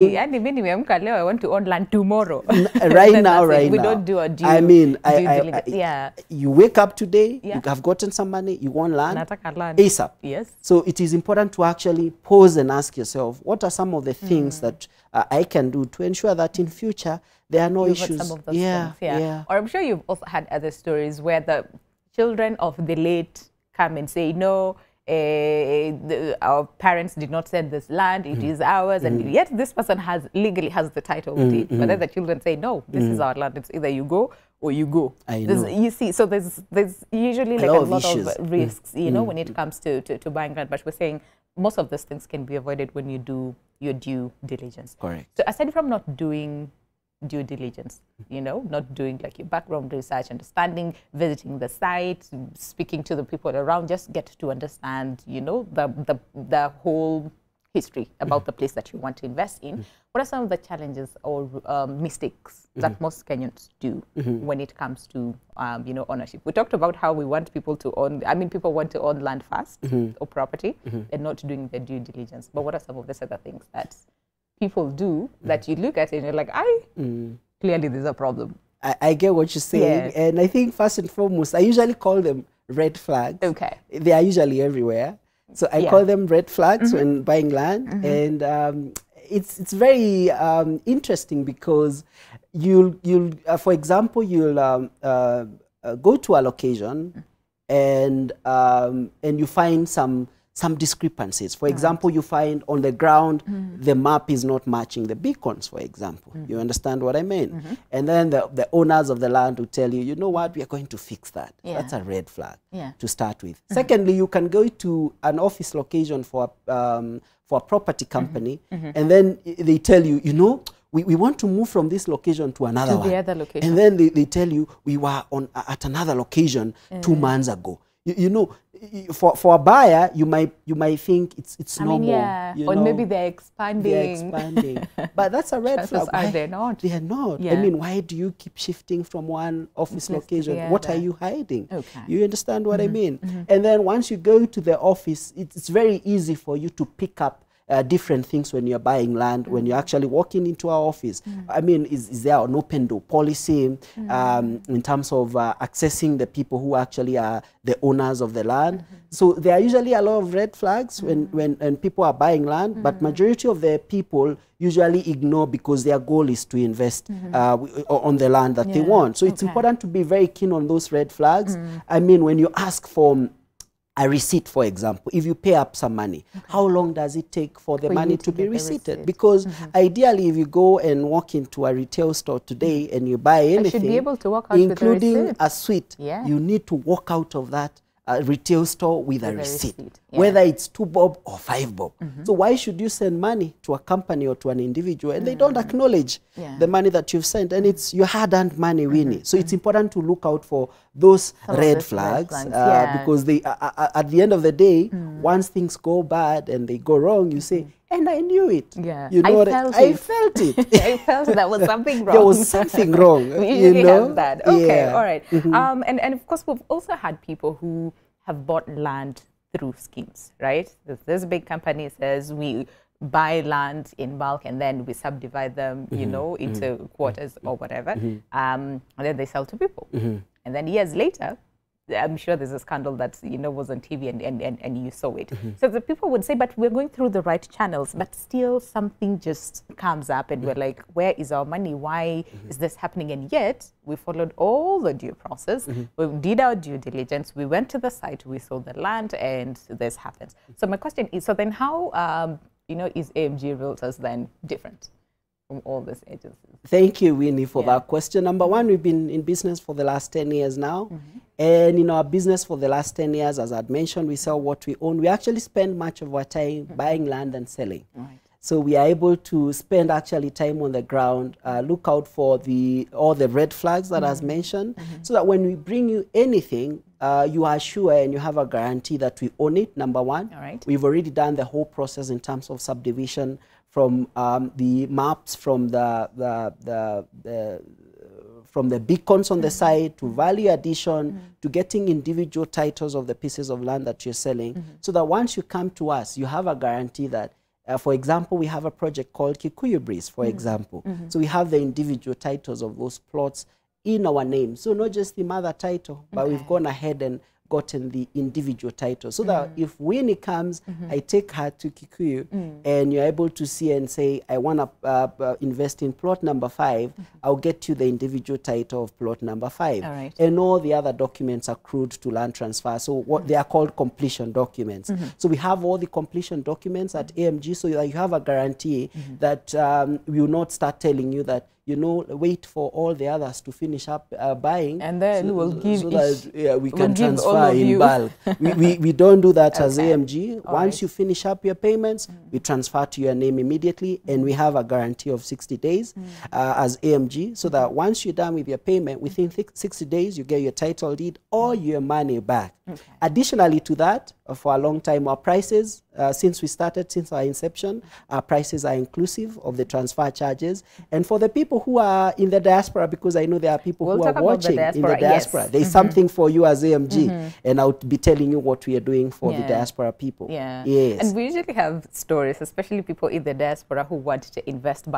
Yani mimi nimeamka leo, I want to own land tomorrow. Right now, we don't do a due, you wake up today, you have gotten some money, you want land, ASAP. Yes. So it is important to actually pause and ask yourself, what are some of the things that I can do to ensure that in future there are no issues? Some of those things, Or I'm sure you've also had other stories where the children of the late come and say, no, our parents did not send this land, it is ours, and yet this person legally has the title to it. But then the children say, no, this is our land. It's either you go or you go. You see, so there's usually like a lot of risks, you know, when it comes to buying land. But we're saying most of these things can be avoided when you do your due diligence. Correct. So aside from not doing due diligence, you know, not doing like your background research, understanding, visiting the site, speaking to the people around, just get to understand, you know, the whole history about the place that you want to invest in. What are some of the challenges or mistakes that most Kenyans do when it comes to, you know, ownership? We talked about how we want people to own, people want to own land fast or property and not doing their due diligence. But what are some of these other things that people do that you look at and you're like, clearly there's a problem? I get what you're saying. Yeah. And I think first and foremost, I usually call them red flags. Okay. They are usually everywhere. So I call them red flags when buying land. And it's very interesting because you'll for example, you'll go to a location and you find some discrepancies. For example, you find on the ground, the map is not matching the beacons, for example. You understand what I mean? And then the owners of the land will tell you, you know what, we are going to fix that. That's a red flag to start with. Secondly, you can go to an office location for a property company, and then they tell you, you know, we want to move from this location to another one. The other location. And then they tell you, we were at another location 2 months ago. You know, for a buyer, you might think it's normal. You or know, maybe they're expanding. But that's a red flag. Are they not? They are not. I mean, why do you keep shifting from one office location? What are you hiding? Okay. You understand what I mean? And then once you go to the office, it's very easy for you to pick up different things when you're buying land, when you're actually walking into our office. I mean, is there an open door policy in terms of accessing the people who actually are the owners of the land? So there are usually a lot of red flags when people are buying land, but majority of the people usually ignore because their goal is to invest on the land that they want. So it's important to be very keen on those red flags. I mean, when you ask for a receipt, for example, if you pay up some money, how long does it take for the money to be receipted? Because ideally, if you go and walk into a retail store today and you buy anything, should be able to walk out including with a suite, you need to walk out of that retail store with a receipt, whether it's 2 bob or 5 bob. So why should you send money to a company or to an individual and they don't acknowledge the money that you've sent? And it's your hard-earned money, Winnie. So it's important to look out for those red flags because they, at the end of the day, once things go bad and they go wrong, you say, and I knew it. You know I felt it. I felt there was something wrong. There was something wrong. You know? Have that. Okay, all right. And of course, we've also had people who have bought land through schemes, right? This big company says we buy land in bulk and then we subdivide them, you know, into quarters or whatever, and then they sell to people. And then years later, I'm sure there's a scandal that, you know, was on TV and you saw it. So the people would say, but we're going through the right channels, but still something just comes up and we're like, where is our money? Why is this happening? And yet we followed all the due process. We did our due diligence. We went to the site, we saw the land, and this happens. So my question is, so then how, you know, is AMG Realtors then different from all these agencies? Thank you, Winnie, for that question. Number one, we've been in business for the last 10 years now. And in our business for the last 10 years, as I'd mentioned, we sell what we own. We actually spend much of our time buying land and selling. So we are able to spend actually time on the ground, look out for all the red flags that I mentioned, so that when we bring you anything, you are sure and you have a guarantee that we own it, number one. We've already done the whole process in terms of subdivision, from the maps, from the beacons on the side, to value addition, to getting individual titles of the pieces of land that you're selling, so that once you come to us, you have a guarantee that For example, we have a project called Kikuyu Breeze, for example. So we have the individual titles of those plots in our name. So not just the mother title, but we've gone ahead and gotten the individual title, so that if Winnie comes, I take her to Kikuyu, and you're able to see and say, I want to invest in plot number 5, I'll get you the individual title of plot number 5. And all the other documents accrued to land transfer. So what they are called completion documents. So we have all the completion documents at AMG, so that you have a guarantee that we will not start telling you that, you know, wait for all the others to finish up buying, and then we'll give so that we can transfer in bulk. we don't do that as AMG. Once you finish up your payments, we transfer to your name immediately, and we have a guarantee of 60 days as AMG, so that once you're done with your payment, within 60 days, you get your title deed or your money back. Additionally to that, for a long time, our prices, since our inception, our prices are inclusive of the transfer charges. And for the people who are in the diaspora, because I know there are people who are watching in the diaspora, there's something for you as AMG, and I'll be telling you what we are doing for the diaspora people. Yes. And we usually have stories, especially people in the diaspora who want to invest back